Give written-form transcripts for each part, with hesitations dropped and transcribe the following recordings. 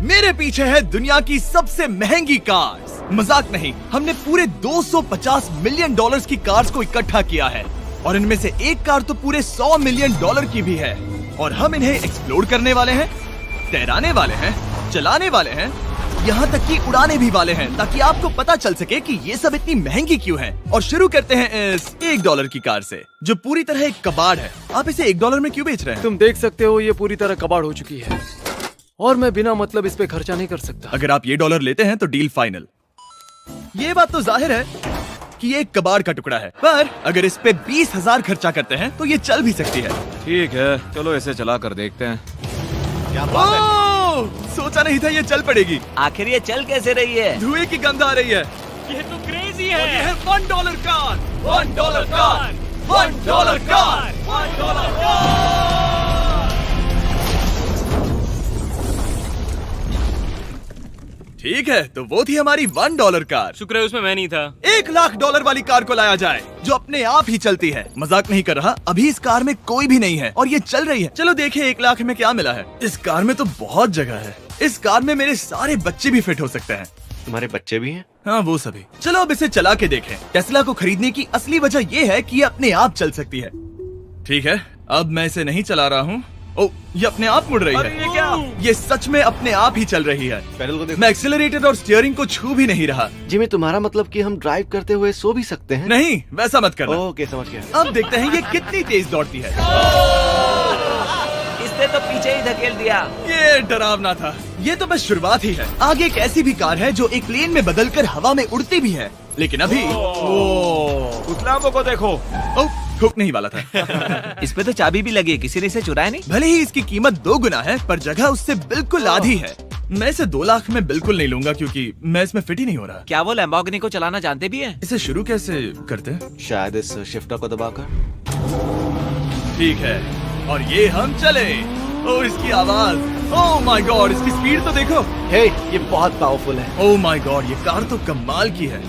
मेरे पीछे है दुनिया की सबसे महंगी कार्स। मजाक नहीं, हमने पूरे 250 मिलियन डॉलर्स की कार्स को इकट्ठा किया है और इनमें से एक कार तो पूरे 100 मिलियन डॉलर की भी है। और हम इन्हें एक्सप्लोर करने वाले हैं, तैराने वाले हैं, चलाने वाले हैं, यहाँ तक कि उड़ाने भी वाले हैं, ताकि आपको पता चल सके कि ये सब इतनी महंगी क्यों है। और शुरू करते हैं इस $1 की कार से, जो पूरी तरह एक कबाड़ है। आप इसे $1 में क्यों बेच रहे हैं? तुम देख सकते हो ये पूरी तरह कबाड़ हो चुकी है और मैं बिना मतलब इस पे खर्चा नहीं कर सकता। अगर आप ये $1 लेते हैं तो डील फाइनल। ये बात तो जाहिर है कि ये एक कबाड़ का टुकड़ा है, पर अगर इस पे 20,000 खर्चा करते हैं तो ये चल भी सकती है। ठीक है, चलो इसे चला कर देखते हैं। क्या बात है? सोचा नहीं था ये चल पड़ेगी। आखिर ये चल कैसे रही है? धुएं की गंध आ रही है। ये तो क्रेजी है। और ये है $1 कार, $1 कार, $1 कार, $1 कार। ठीक है, तो वो थी हमारी $1 कार। शुक्र है उसमें मैं नहीं था। $1,00,000 वाली कार को लाया जाए, जो अपने आप ही चलती है। मजाक नहीं कर रहा, अभी इस कार में कोई भी नहीं है और ये चल रही है। चलो देखें 1 लाख में क्या मिला है। इस कार में तो बहुत जगह है। इस कार में मेरे सारे बच्चे भी फिट हो सकते हैं। तुम्हारे बच्चे भी हैं? हाँ, वो सभी। चलो अब इसे चला के देखें। टेस्ला को खरीदने की असली वजह ये है कि ये अपने आप चल सकती है। ठीक है, अब मैं इसे नहीं चला रहा हूँ। ओ, ये अपने आप मुड़ रही है। ये क्या? ये सच में अपने आप ही चल रही है। पैडल को देखो। मैं एक्सीलरेटर और स्टीयरिंग को छू भी नहीं रहा। जिमी, तुम्हारा मतलब कि हम ड्राइव करते हुए सो भी सकते हैं? नहीं, वैसा मत करना। ओके, समझ गया। अब देखते हैं ये कितनी तेज दौड़ती है। इसने तो पीछे ही धकेल दिया। ये डरावना था। ये तो बस शुरुआत ही है। आगे एक ऐसी भी कार है जो एक प्लेन में बदलकर हवा में उड़ती भी है, लेकिन अभी उस लैम्बो को देखो। हुक नहीं वाला था। इस पे तो चाबी भी लगी है, किसी ने इसे चुराया नहीं। भले ही इसकी कीमत 2 गुना है, पर जगह उससे बिल्कुल आधी है। मैं इसे 2 लाख में बिल्कुल नहीं लूंगा, क्योंकि मैं इसमें फिट ही नहीं हो रहा। क्या वो लैम्बोर्गिनी को चलाना जानते भी हैं? इसे शुरू कैसे करते हैं? शायद इस शिफ्टर को दबाकर। ठीक है, और ये हम चले। ओ, इसकी आवाज, ओह माय गॉड, इसकी स्पीड तो देखो। हे, ये बहुत पावरफुल है। ओह माय गॉड, ये कार तो कमाल की है।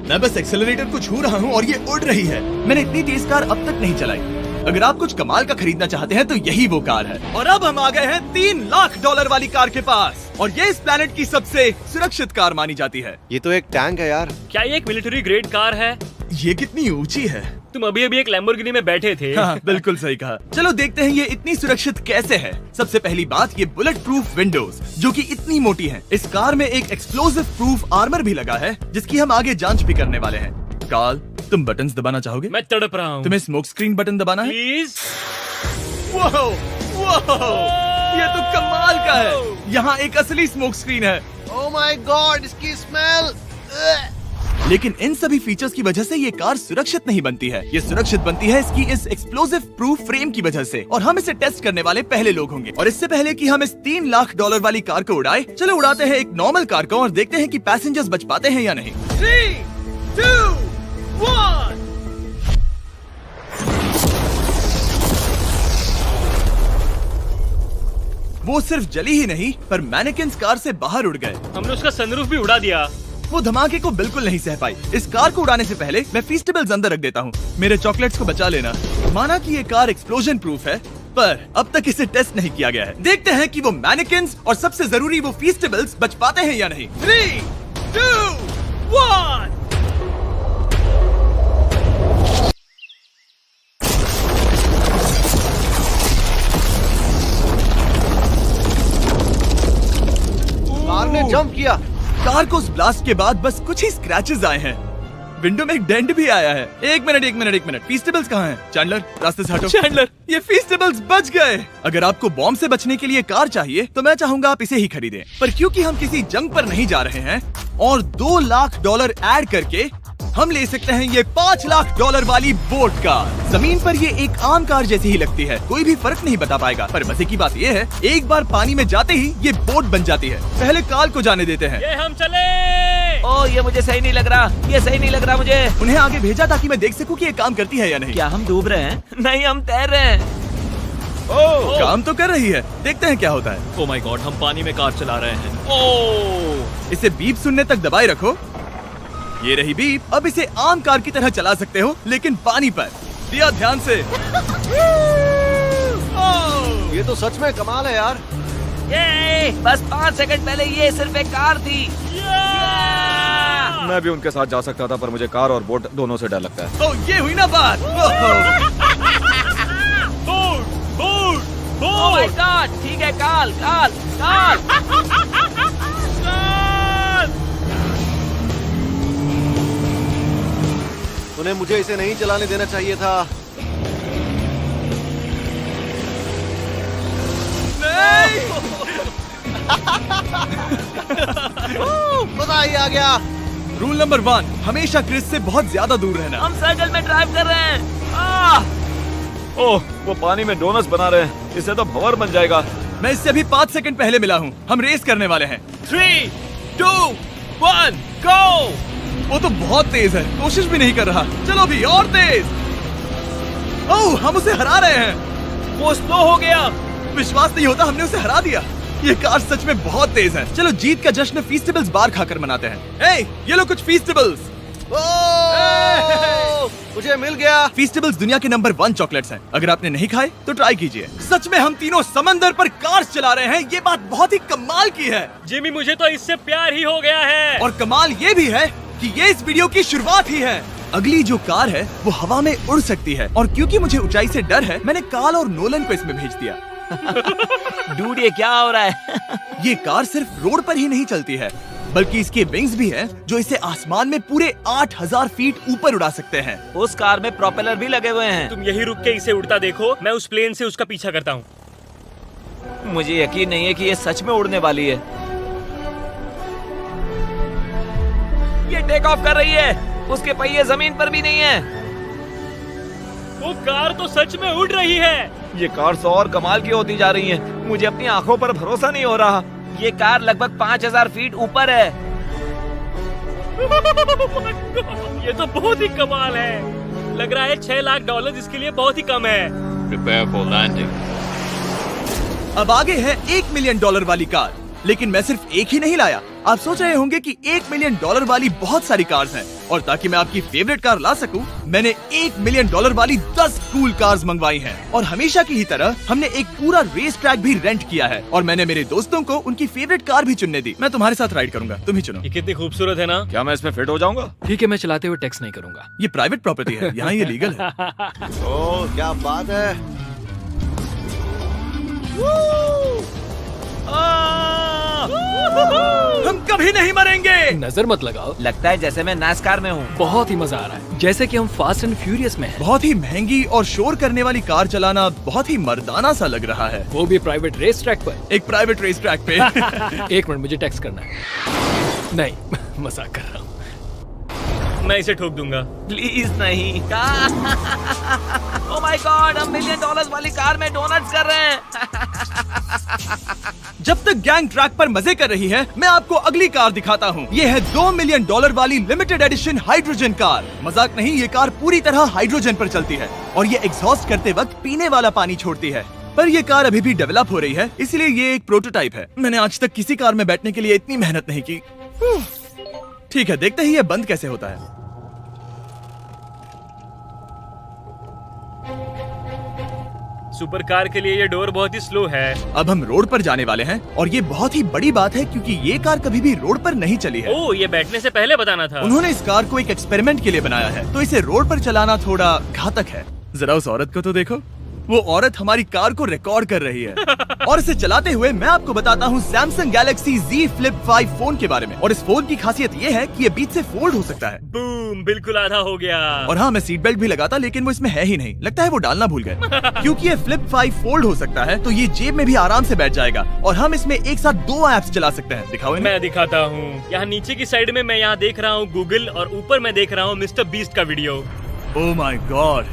मैं बस एक्सेलरेटर को छू रहा हूँ और ये उड़ रही है। मैंने इतनी तेज कार अब तक नहीं चलाई। अगर आप कुछ कमाल का खरीदना चाहते हैं तो यही वो कार है। और अब हम आ गए हैं $3,00,000 वाली कार के पास, और ये इस प्लेनेट की सबसे सुरक्षित कार मानी जाती है। ये तो एक टैंक है यार। क्या ये एक मिलिट्री ग्रेड कार है? ये कितनी ऊंची है। तुम अभी अभी एक लैम्बोर्गिनी में बैठे थे। हाँ, बिल्कुल सही कहा। चलो देखते हैं ये इतनी सुरक्षित कैसे है। सबसे पहली बात, ये बुलेट प्रूफ विंडोज, जो कि इतनी मोटी हैं। इस कार में एक एक्सप्लोसिव प्रूफ आर्मर भी लगा है, जिसकी हम आगे जांच भी करने वाले हैं। कार्ल, तुम बटन्स दबाना चाहोगे? मैं तड़प रहा हूँ। तुम्हें स्मोक स्क्रीन बटन दबाना है? प्लीज। वाह, ये तो कमाल का है। यहाँ एक असली स्मोक स्क्रीन है। ओह माय गॉड, इसकी स्मेल। लेकिन इन सभी फीचर्स की वजह से ये कार सुरक्षित नहीं बनती है। ये सुरक्षित बनती है इसकी इस एक्सप्लोसिव प्रूफ फ्रेम की वजह से, और हम इसे टेस्ट करने वाले पहले लोग होंगे। और इससे पहले कि हम इस $3,00,000 वाली कार को उड़ाए, चलो उड़ाते हैं एक नॉर्मल कार को और देखते हैं कि पैसेंजर्स बच पाते हैं या नहीं। 3, 2, 1। वो सिर्फ जली ही नहीं, पर मैनेकिन्स कार से बाहर उड़ गए। हमने उसका सनरूफ भी उड़ा दिया। वो धमाके को बिल्कुल नहीं सह पाई। इस कार को उड़ाने से पहले मैं फीस्टेबल्स अंदर रख देता हूँ। मेरे चॉकलेट्स को बचा लेना। माना कि ये कार एक्सप्लोजन प्रूफ है, पर अब तक इसे टेस्ट नहीं किया गया है। देखते हैं कि वो मैनेकिन्स और सबसे जरूरी वो फीस्टेबल्स बच पाते हैं या नहीं। 3, 2, 1। कार ने जंप किया। कार को उस ब्लास्ट के बाद बस कुछ ही स्क्रैचेस आए हैं। विंडो में एक डेंट भी आया है। एक मिनट, फीस्टेबल्स कहाँ हैं? चैंडलर, रास्ते से हटो। चैंडलर, ये फीस्टेबल्स बच गए। अगर आपको बॉम्ब से बचने के लिए कार चाहिए तो मैं चाहूंगा आप इसे ही खरीदें। पर क्योंकि हम किसी जंग पर नहीं जा रहे हैं और $2,00,000 ऐड करके हम ले सकते हैं ये $5,00,000 वाली बोट कार। जमीन पर ये एक आम कार जैसी ही लगती है, कोई भी फर्क नहीं बता पाएगा। पर मजे की बात ये है, एक बार पानी में जाते ही ये बोट बन जाती है। पहले कार्ल को जाने देते हैं। ये हम चले। ओह, ये मुझे सही नहीं लग रहा। ये सही नहीं लग रहा मुझे। उन्हें आगे भेजा ताकि मैं देख सकूं कि ये काम करती है या नहीं। क्या हम डूब रहे हैं? नहीं, हम तैर रहे हैं। ओह, काम तो कर रही है। देखते हैं क्या होता है। ओह माय गॉड, हम पानी में कार चला रहे हैं। ओह, इसे बीप सुनने तक दबाए रखो। ये रही बीप। अब इसे आम कार की तरह चला सकते हो, लेकिन पानी पर। दिया ध्यान से। ये तो सच में कमाल है यार। ये बस 5 सेकंड पहले ये सिर्फ एक कार थी। मैं भी उनके साथ जा सकता था, पर मुझे कार और बोट दोनों से डर लगता है। ओ ये हुई ना बात। ओह माय गॉड, ठीक है, काल काल काल। उन्हें मुझे इसे नहीं चलाने देना चाहिए था। मजा ही आ गया। रूल नंबर 1, हमेशा क्रिस से बहुत ज्यादा दूर रहना। हम सर्कल में ड्राइव कर रहे हैं। ओह, वो पानी में डोनट्स बना रहे हैं। इससे तो भंवर बन जाएगा। मैं इससे अभी 5 सेकंड पहले मिला हूँ। हम रेस करने वाले हैं। 3, 2, 1, गो। वो तो बहुत तेज है, कोशिश भी नहीं कर रहा। चलो भी और तेज। ओह, हम उसे हरा रहे हैं। वो स्लो हो गया। विश्वास नहीं होता, हमने उसे हरा दिया। ये कार सच में बहुत तेज है। चलो जीत का जश्न फीस्टेबल्स बार खाकर मनाते हैं। ए, ये लो कुछ फीस्टेबल्स। मुझे मिल गया। फीस्टेबल्स दुनिया के नंबर 1 चॉकलेट्स हैं। अगर आपने नहीं खाए तो ट्राई कीजिए। सच में हम तीनों समंदर पर कार्स चला रहे हैं। ये बात बहुत ही कमाल की है। जिमी, मुझे तो इससे प्यार ही हो गया है। और कमाल ये भी है कि ये इस वीडियो की शुरुआत ही है। अगली जो कार है वो हवा में उड़ सकती है, और क्योंकि मुझे ऊंचाई से डर है, मैंने काल और नोलन को इसमें भेज दिया। डूड, ये क्या हो रहा है? ये कार सिर्फ रोड पर ही नहीं चलती है, बल्कि इसके विंग्स भी हैं, जो इसे आसमान में पूरे 8000 फीट ऊपर उड़ा सकते हैं। उस कार में प्रोपेलर भी लगे हुए हैं। तुम यही रुक के इसे उड़ता देखो, मैं उस प्लेन से उसका पीछा करता हूँ। मुझे यकीन नहीं है कि ये सच में उड़ने वाली है। ये टेक ऑफ कर रही है। उसके पहिए जमीन पर भी नहीं है। वो कार तो सच में उड़ रही है। ये कार्स और कमाल की होती जा रही हैं। मुझे अपनी आंखों पर भरोसा नहीं हो रहा। ये कार लगभग 5000 फीट ऊपर है। ये तो बहुत ही कमाल है। लग रहा है $6 लाख इसके लिए बहुत ही कम है। Prepare for landing. अब आगे है $1 मिलियन वाली कार। लेकिन मैं सिर्फ एक ही नहीं लाया। आप सोच रहे होंगे कि $1 मिलियन वाली बहुत सारी कार्स हैं, और ताकि मैं आपकी फेवरेट कार ला सकूं, मैंने $1 मिलियन वाली 10 कूल कार्स मंगवाई हैं। और हमेशा की ही तरह हमने एक पूरा रेस ट्रैक भी रेंट किया है, और मैंने मेरे दोस्तों को उनकी फेवरेट कार भी चुनने दी। मैं तुम्हारे साथ राइड करूंगा, तुम ही चुनो। ये कितनी खूबसूरत है ना। क्या मैं इसमें फिट हो जाऊंगा? ठीक है, मैं चलाते हुए टेक्स्ट नहीं करूंगा। ये प्राइवेट प्रॉपर्टी है, यहाँ ये लीगल है। ओह, क्या बात है। हम कभी नहीं मरेंगे। नजर मत लगाओ। लगता है जैसे मैं नासकार में हूँ। बहुत ही मजा आ रहा है, जैसे कि हम फास्ट एंड फ्यूरियस में हैं। बहुत ही महंगी और शोर करने वाली कार चलाना बहुत ही मर्दाना सा लग रहा है। वो भी प्राइवेट रेस ट्रैक पर। एक प्राइवेट रेस ट्रैक पे। 1 मिनट, मुझे टेक्स्ट करना है। नहीं, मजाक कर रहा हूँ। मैं इसे ठोक दूंगा। प्लीज नहीं। ओह माय गॉड, हम $1 मिलियन वाली कार में डोनट्स कर रहे हैं। जब तक गैंग ट्रैक पर मजे कर रही है, मैं आपको अगली कार दिखाता हूँ। ये है $2 मिलियन वाली लिमिटेड एडिशन हाइड्रोजन कार। मजाक नहीं, ये कार पूरी तरह हाइड्रोजन पर चलती है, और ये एग्जॉस्ट करते वक्त पीने वाला पानी छोड़ती है। पर ये कार अभी भी डेवलप हो रही है, इसलिए ये एक प्रोटोटाइप है। मैंने आज तक किसी कार में बैठने के लिए इतनी मेहनत नहीं की। ठीक है, देखते ही ये बंद कैसे होता है। सुपर कार के लिए ये डोर बहुत ही स्लो है। अब हम रोड पर जाने वाले हैं, और ये बहुत ही बड़ी बात है क्योंकि ये कार कभी भी रोड पर नहीं चली है। ओह, ये बैठने से पहले बताना था। उन्होंने इस कार को एक एक्सपेरिमेंट के लिए बनाया है, तो इसे रोड पर चलाना थोड़ा घातक है। जरा उस औरत को तो देखो, वो औरत हमारी कार को रिकॉर्ड कर रही है। और इसे चलाते हुए मैं आपको बताता हूँ Samsung Galaxy Z Flip 5 phone के बारे में। और इस फोन की खासियत ये है कि ये बीच से फोल्ड हो सकता है। बूम, बिल्कुल आधा हो गया। और हाँ, मैं सीट बेल्ट भी लगाता, लेकिन वो इसमें है ही नहीं। लगता है वो डालना भूल गए। क्योंकि ये Flip 5 फोल्ड हो सकता है, तो ये जेब में भी आराम से बैठ जाएगा, और हम इसमें एक साथ 2 ऐप्स चला सकते हैं। दिखाओ इन्हें। मैं दिखाता हूँ। यहाँ नीचे की साइड में मैं यहाँ देख रहा हूँ गूगल, और ऊपर मैं देख रहा हूँ मिस्टर बीस्ट का वीडियो। ओह माय गॉड,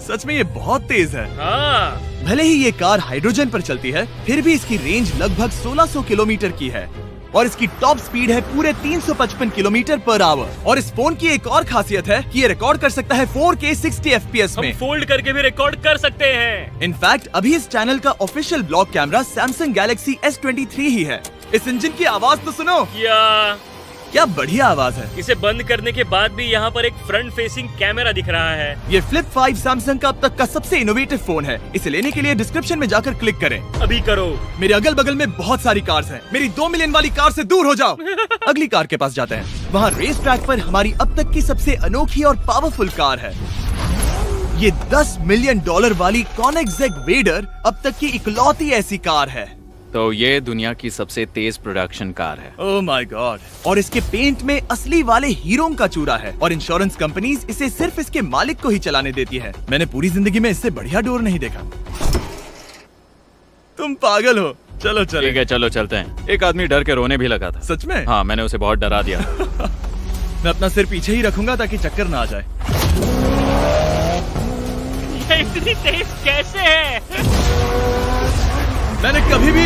सच में ये बहुत तेज है। हाँ, भले ही ये कार हाइड्रोजन पर चलती है, फिर भी इसकी रेंज लगभग 1600 किलोमीटर की है, और इसकी टॉप स्पीड है पूरे 355 किलोमीटर पर आवर। और इस फोन की एक और खासियत है कि ये रिकॉर्ड कर सकता है 4K 60 FPS हम में। फोल्ड करके भी रिकॉर्ड कर सकते हैं। इनफैक्ट अभी इस चैनल का official blog camera Samsung Galaxy S23 ही है। इस इंजन की आवाज तो सुनो। या क्या बढ़िया आवाज है। इसे बंद करने के बाद भी यहाँ पर एक फ्रंट फेसिंग कैमरा दिख रहा है। ये फ्लिप 5 सैमसंग का अब तक का सबसे इनोवेटिव फोन है। इसे लेने के लिए डिस्क्रिप्शन में जाकर क्लिक करें। अभी करो। मेरे अगल बगल में बहुत सारी कार्स हैं। मेरी 2 मिलियन वाली कार से दूर हो जाओ। अगली कार के पास जाते हैं। वहाँ रेस ट्रैक पर हमारी अब तक की सबसे अनोखी और पावरफुल कार है। ये $10 मिलियन वाली कॉनिग्सेग वेडर अब तक की इकलौती ऐसी कार है। तो ये दुनिया की सबसे तेज प्रोडक्शन कार है। Oh my God. और इसके पेंट में असली वाले हीरो का चूरा है और इंश्योरेंस कंपनीज इसे सिर्फ इसके मालिक को ही चलाने देती है। मैंने पूरी जिंदगी में इससे बढ़िया डोर नहीं देखा। तुम पागल हो। चलो चलो। ठीक है चलो चलते हैं। एक आदमी डर के रोने भी लगा था। सच में? हाँ, मैंने उसे बहुत डरा दिया। मैं अपना सिर पीछे ही रखूंगा ताकि चक्कर ना आ जाए। ये इतनी तेज कैसे है? मैंने कभी भी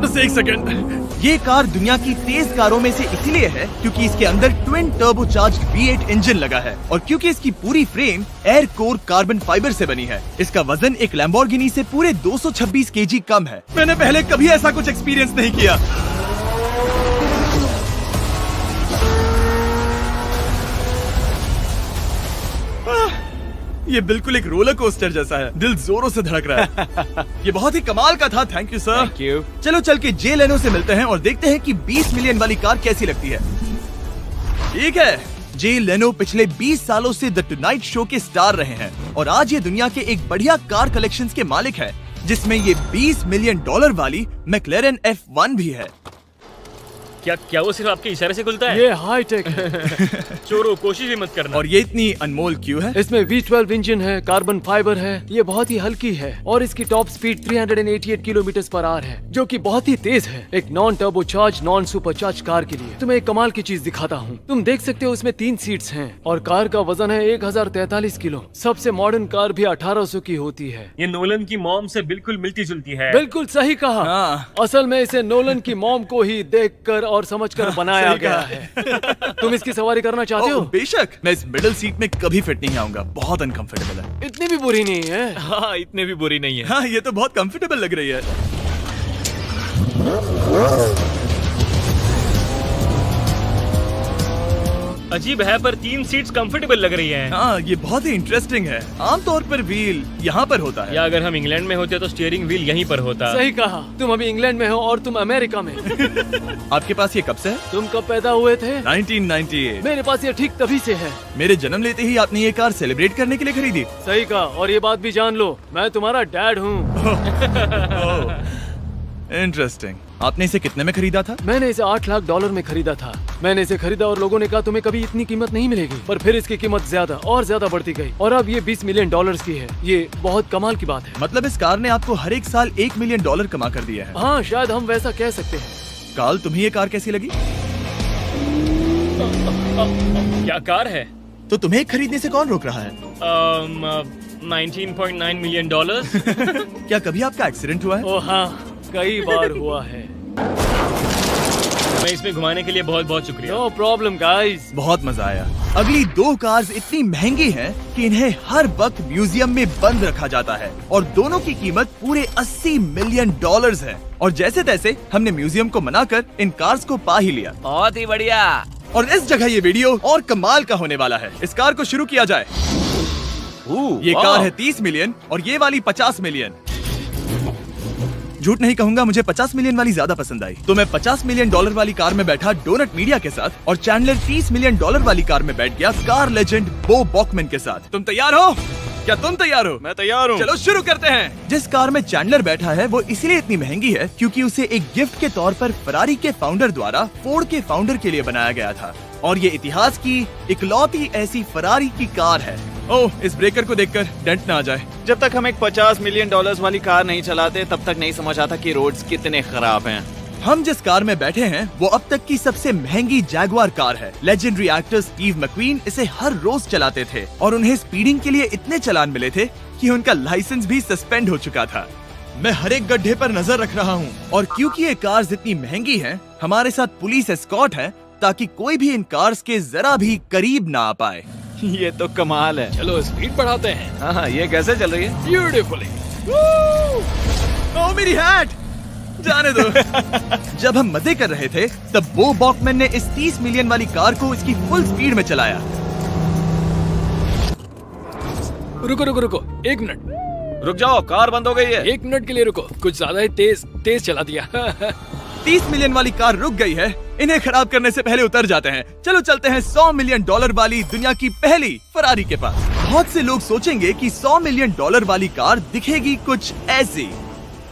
बस एक सेकंड। ये कार दुनिया की तेज कारों में से इसलिए है क्योंकि इसके अंदर ट्विन टर्बोचार्ज्ड V8 इंजन लगा है और क्योंकि इसकी पूरी frame air core carbon fibre से बनी है। इसका वजन एक लैम्बोर्गिनी से पूरे 226 kg कम है। मैंने पहले कभी ऐसा कुछ एक्सपीरियंस नहीं किया। ये बिल्कुल एक रोलर कोस्टर जैसा है। दिल जोरों से धड़क रहा है। ये बहुत ही कमाल का था। Thank you sir. Thank you. चलो चल के जे लेनो से मिलते हैं और देखते हैं कि 20 मिलियन वाली कार कैसी लगती है। ठीक है, जे लेनो पिछले 20 सालों से द टुनाइट शो के स्टार रहे हैं और आज ये दुनिया के एक बढ़िया कार कलेक्शंस के मालिक है, जिसमें ये $20 मिलियन वाली मैक्लेरन F1 भी है। क्या वो सिर्फ आपके इशारे से खुलता है? ये हाई टेक है। चोरों, कोशिश भी मत करना। और ये इतनी अनमोल क्यों है? इसमें V12 इंजन है, कार्बन फाइबर है, ये बहुत ही हल्की है और इसकी top speed 388 kilometre per hour है, जो कि बहुत ही तेज है एक non turbocharge non supercharge car के लिए। तुम्हें एक कमाल की चीज दिखाता हूँ। तुम देख सकते हो इसमें 3 सीट्स हैं और कार का वजन है 1043 किलो। सबसे मॉडर्न कार भी 1800 की होती है। ये नोलन की मॉम से बिल्कुल मिलती जुलती है। बिल्कुल सही कहा। हाँ। असल में इसे नोलन की मॉम को ही देखकर और समझकर बनाया सही गया कहा। है। तुम इसकी सवारी करना चाहते हो? बेशक। मैं इस मिडिल सीट में कभी फिट नहीं आऊंगा। बहुत अनकंफर्टेबल है। इतनी भी बुरी नहीं है। हाँ, इतने भी बुरी नहीं है। हाँ, ये तो बहुत कंफर्टेबल लग रही है। अजीब है पर 3 सीट्स कंफर्टेबल लग रही हैं। हाँ, ये बहुत ही इंटरेस्टिंग है। आमतौर पर व्हील यहाँ पर होता है। या अगर हम इंग्लैंड में होते तो स्टीयरिंग व्हील यहीं पर होता। सही कहा। तुम अभी इंग्लैंड में हो और तुम अमेरिका में। आपके पास ये कब से है? तुम कब पैदा हुए थे? 1998। मेरे पास ये ठीक तभी से है। मेरे जन्म लेते ही आपने ये कार सेलिब्रेट करने के लिए खरीदी। सही कहा। और ये बात भी जान लो, मैं तुम्हारा डैड हूँ। इंटरेस्टिंग। आपने इसे कितने में खरीदा था? मैंने इसे $8 लाख में खरीदा था। मैंने इसे खरीदा और लोगों ने कहा तुम्हें कभी इतनी कीमत नहीं मिलेगी, पर फिर इसकी कीमत ज्यादा और ज्यादा बढ़ती गई और अब ये $20 मिलियन की है। ये बहुत कमाल की बात है। मतलब इस कार ने आपको हर एक साल $1 मिलियन कमा कर दिया है। हाँ, शायद हम वैसा कह सकते हैं। काल, तुम्हें ये कार कैसी लगी? क्या कार है? तो तुम्हें खरीदने से कौन रोक रहा है? 19.9 मिलियन डॉलर। क्या कभी आपका एक्सीडेंट हुआ है? ओ हाँ, कई बार हुआ है। मैं इसमें घुमाने के लिए बहुत बहुत शुक्रिया। No problem guys. बहुत मजा आया। अगली 2 कार्स इतनी महंगी हैं कि इन्हें हर वक्त म्यूजियम में बंद रखा जाता है और दोनों की कीमत पूरे $80 मिलियन है। और जैसे तैसे हमने म्यूजियम को मनाकर इन कार्स को पा ही लिया। बहुत ही बढ़िया। और इस जगह ये वीडियो और कमाल का होने वाला है। इस कार को शुरू किया जाए। ये कार है 30 मिलियन और ये वाली 50 मिलियन। झूठ नहीं कहूंगा, मुझे 50 मिलियन वाली ज्यादा पसंद आई। तो मैं $50 मिलियन वाली कार में बैठा डोनट मीडिया के साथ और चैंडलर $30 मिलियन वाली कार में बैठ गया कार लेजेंड बो बॉकमैन के साथ। तुम तैयार हो? क्या तुम तैयार हो? मैं तैयार हूँ। चलो शुरू करते हैं। जिस कार में चैंडलर बैठा है वो इसलिए इतनी महंगी है क्योंकि उसे एक गिफ्ट के तौर पर फरारी के फाउंडर द्वारा फोर्ड के फाउंडर के लिए बनाया गया था और ये इतिहास की इकलौती ऐसी फरारी की कार है। ओह, इस ब्रेकर को देखकर डेंट ना आ जाए। जब तक हम एक $50 मिलियन वाली कार नहीं चलाते तब तक नहीं समझ आता कि रोड्स कितने खराब हैं। हम जिस कार में बैठे हैं वो अब तक की सबसे महंगी जैगुआर कार है। लेजेंडरी एक्टर स्टीव मैक्वीन इसे हर रोज चलाते थे और उन्हें स्पीडिंग के लिए इतने चालान मिले थे कि उनका लाइसेंस भी सस्पेंड हो चुका था। मैं हर एक गड्ढे पर नजर रख रहा हूँ और क्योंकि ये कार्स इतनी महंगी हैं, हमारे साथ पुलिस एस्कॉर्ट है ताकि कोई भी इन कार्स के जरा भी करीब ना आ पाए। ये तो कमाल है। चलो स्पीड बढ़ाते हैं। हाँ, ये कैसे चल रही है? ब्यूटीफुली। ओह, मेरी हैट! जाने दो। जब हम मजे कर रहे थे तब बो बॉकमैन ने इस 30 मिलियन वाली कार को इसकी फुल स्पीड में चलाया। रुको रुको रुको, 1 मिनट। रुक जाओ, कार बंद हो गई है। 1 मिनट के लिए रुको, कुछ ज्यादा ही तेज चला दिया। 30 मिलियन वाली कार रुक गई है। इन्हें खराब करने से पहले उतर जाते हैं। चलो चलते हैं $100 मिलियन वाली दुनिया की पहली फरारी के पास। बहुत से लोग सोचेंगे कि $100 मिलियन वाली कार दिखेगी कुछ ऐसी,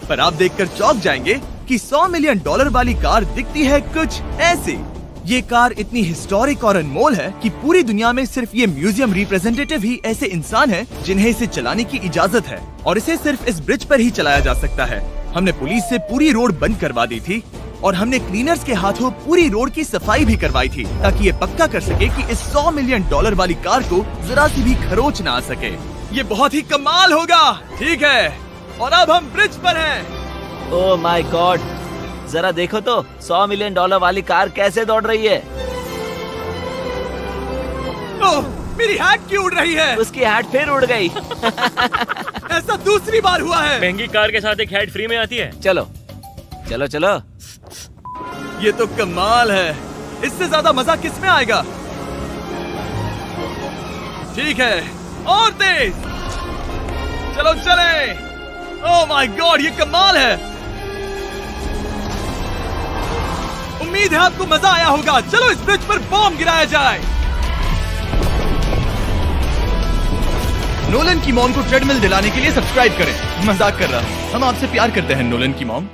पर आप देखकर चौंक जाएंगे कि $100 मिलियन वाली कार दिखती है कुछ ऐसी। ये कार इतनी हिस्टोरिक और अनमोल है कि पूरी दुनिया में सिर्फ ये म्यूजियम रिप्रेजेंटेटिव ही ऐसे इंसान हैं जिन्हें इसे चलाने की इजाजत है, और इसे सिर्फ इस ब्रिज पर ही चलाया जा सकता है। हमने पुलिस से पूरी रोड बंद करवा दी थी और हमने क्लीनर्स के हाथों पूरी रोड की सफाई भी करवाई थी, ताकि ये पक्का कर सके कि इस $100 मिलियन वाली कार को जरा सी भी खरोच ना आ सके। ये बहुत ही कमाल होगा, ठीक है? और अब हम ब्रिज पर हैं। ओह माय गॉड, जरा देखो तो $100 मिलियन वाली कार कैसे दौड़ रही है। ओह, मेरी हैट क्यों उड़ रही है? उसकी हैट फिर उड़ गई। ऐसा दूसरी बार हुआ है। महंगी कार के साथ एक हेड फ्री में आती है। चलो चलो चलो। ये तो कमाल है। इससे ज्यादा मजा किसमें आएगा? ठीक है, और तेज। चलो चले। ओह माय गॉड, ये कमाल है। उम्मीद है आपको मजा आया होगा। चलो इस ब्रिज पर बॉम्ब गिराया जाए। नोलन की मॉम को ट्रेडमिल दिलाने के लिए सब्सक्राइब करें। मजाक कर रहा हूँ, हम आपसे प्यार करते हैं नोलन की मॉम।